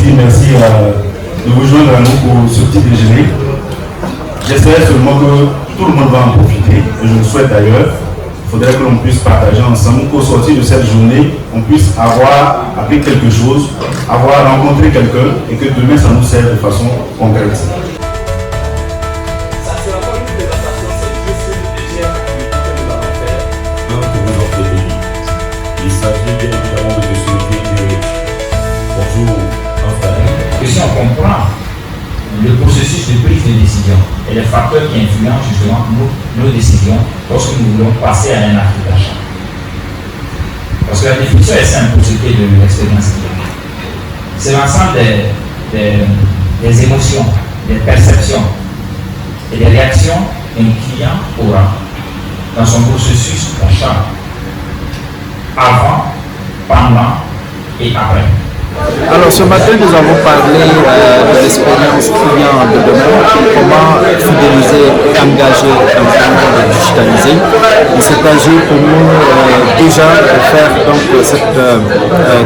dire merci de vous joindre à nous pour ce petit déjeuner. J'espère seulement que tout le monde va en profiter, et je le souhaite d'ailleurs. Il faudrait que l'on puisse partager ensemble, qu'au sortir de cette journée, on puisse avoir appris quelque chose, avoir rencontré quelqu'un, et que demain ça nous serve de façon concrète. Il s'agit bien évidemment de souhaiter bonjour enfin. Que si on comprend le processus de prise de décision et les facteurs qui influencent justement nos décisions lorsque nous voulons passer à un acte d'achat. Parce que la définition est simple pour ce qui est de l'expérience client. C'est l'ensemble des émotions, des perceptions et des réactions qu'un client aura dans son processus d'achat. Avant, pendant et après. Alors ce matin nous avons parlé de l'expérience client de demain, comment fidéliser et engager un monde digitalisé. Il s'est agi pour nous déjà de faire donc cette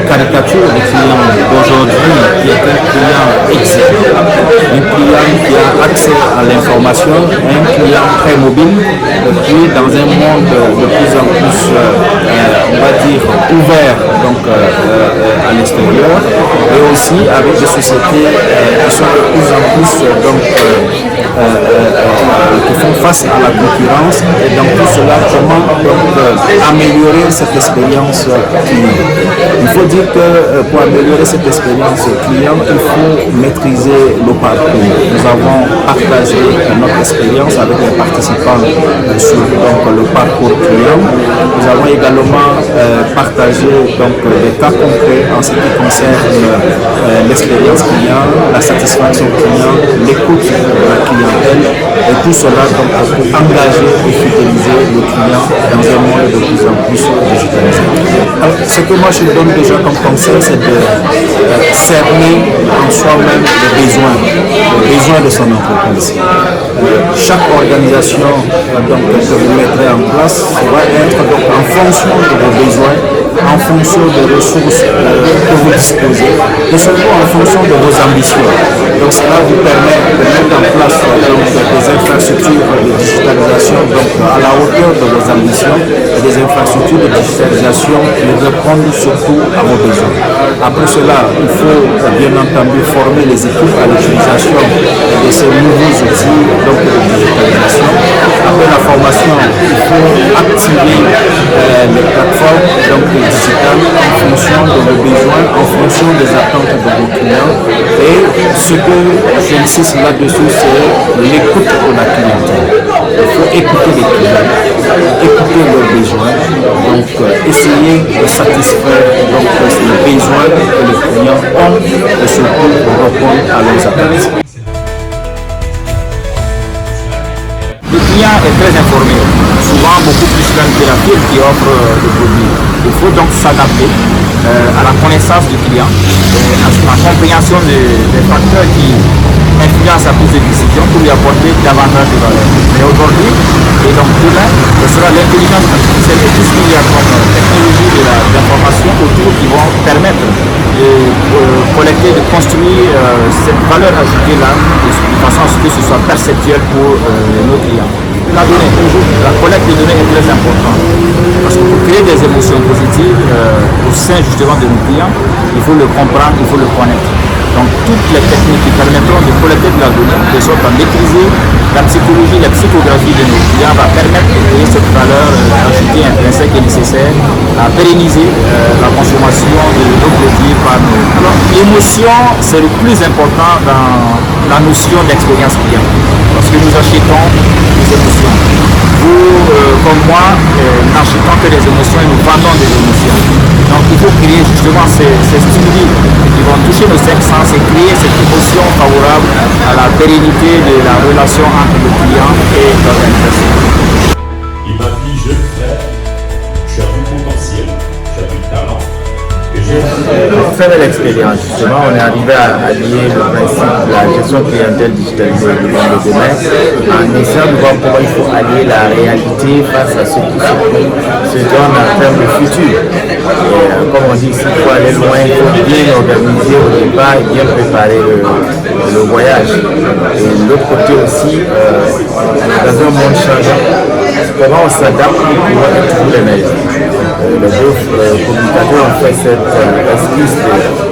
caricature du client d'aujourd'hui qui est un client exigeant, un client qui a accès à l'information, un client très mobile, qui est dans un monde de plus en plus on va dire ouvert donc à l'extérieur. Et aussi avec des sociétés qui sont de plus en plus qui font face à la concurrence, et dans tout cela, comment améliorer cette expérience client. Il faut dire que pour améliorer cette expérience client, il faut maîtriser le parcours. Nous avons partagé notre expérience avec les participants sur le parcours client. Nous avons également partagé des cas concrets en ce qui concerne l'expérience client, la satisfaction client, l'écoute de la clientèle, et tout cela pour engager et fidéliser le client dans un monde de plus en plus digitalisé. Alors, ce que moi je donne déjà comme conseil, c'est de cerner en soi-même les besoins de son entreprise. Chaque organisation que vous mettrez en place va être en fonction de vos besoins, en fonction des ressources que vous disposez, et surtout en fonction de vos ambitions. Donc cela vous permet de mettre en place des infrastructures de digitalisation à la hauteur de vos ambitions, et des infrastructures de digitalisation qui répondent surtout à vos besoins. Après cela, il faut bien entendu former les équipes à l'utilisation de ces nouveaux outils de digitalisation. Après la formation, il faut activer les plateformes digitales en fonction de vos besoins, en fonction des attentes de vos clients. Et ce que j'insiste là-dessus, c'est l'écoute de la clientèle. Il faut écouter les clients, écouter leurs besoins, essayer de satisfaire les besoins que les clients ont, et surtout pour répondre à leurs attentes. Le client est très informé, souvent beaucoup plus même que la firme qui offre le produit. Il faut donc s'adapter à la connaissance du client, à la compréhension des facteurs qui influencent sa prise de décision pour lui apporter davantage de valeur. Mais aujourd'hui, et donc demain, ce sera l'intelligence artificielle et tout ce qu'il y a comme technologie de l'information autour qui vont permettre de collecter, de construire cette valeur ajoutée-là de façon à ce que ce soit perceptuel pour nos clients. La donnée, la collecte de données est très importante parce que pour créer des émotions positives au sein justement de nos clients, il faut le comprendre, il faut le connaître. Donc toutes les techniques qui permettront de collecter de la donnée, de sorte à maîtriser la psychologie, la psychographie de nos clients, va permettre de créer cette valeur ajoutée intrinsèque et nécessaire à pérenniser la consommation de nos produits par nous. Alors l'émotion, c'est le plus important dans la notion d'expérience client parce que nous achetons des émotions. Vous, comme moi, n'achetons que des émotions et nous vendons des émotions. Donc il faut créer justement ces stimuli qui vont toucher nos cinq sens et créer cette émotion favorable à la pérennité de la relation entre le client et l'organisation. Il m'a dit, jeune frère, tu as du potentiel, tu as du talent. Pour faire l'expérience, justement, on est arrivé à allier le principe de la gestion clientèle digitalisée du monde de demain en essayant de voir comment il faut allier la réalité face à ce qui se donne en termes de futur. Et comme on dit, s'il faut aller loin, il faut bien organiser au départ et bien préparer le voyage. Et de l'autre côté aussi, dans un monde changeant, comment on s'adapte pour pouvoir être toujours les meilleurs. Les deux communicateurs ont fait cette esquisse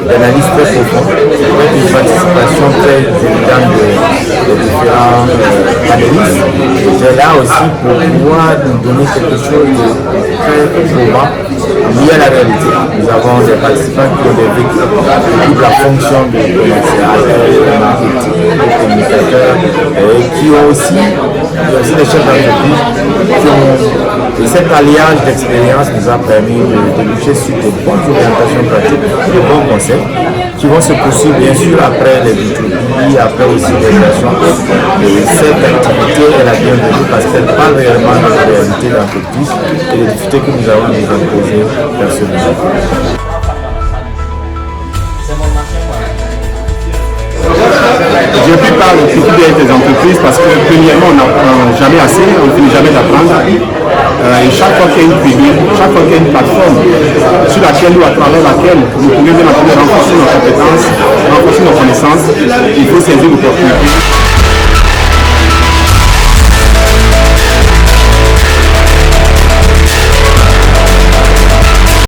d'analyse très profonde, avec une participation très évidente de différents panélistes. J'étais là aussi pour pouvoir nous donner quelque chose de très probant lié à la réalité. Nous avons des participants qui ont vécu toute la fonction de commercial, de marketing, de communicateurs, et qui ont aussi des chefs d'entreprise qui ont. Et cet alliage d'expérience nous a permis de déboucher sur de bonnes orientations pratiques, de bons conseils, qui vont se poursuivre bien sûr après les utopies, après aussi les versions. Et cette activité est la bienvenue parce qu'elle parle réellement de la réalité de l'entreprise et des difficultés que nous avons nous imposer personnellement. J'ai pu parler beaucoup des entreprises parce que premièrement on n'apprend jamais assez, on ne finit jamais d'apprendre. Et chaque fois qu'il y a une tribune, chaque fois qu'il y a une plateforme sur laquelle ou à travers laquelle nous pouvons bien entendu renforcer nos compétences, renforcer nos connaissances, il faut saisir l'opportunité.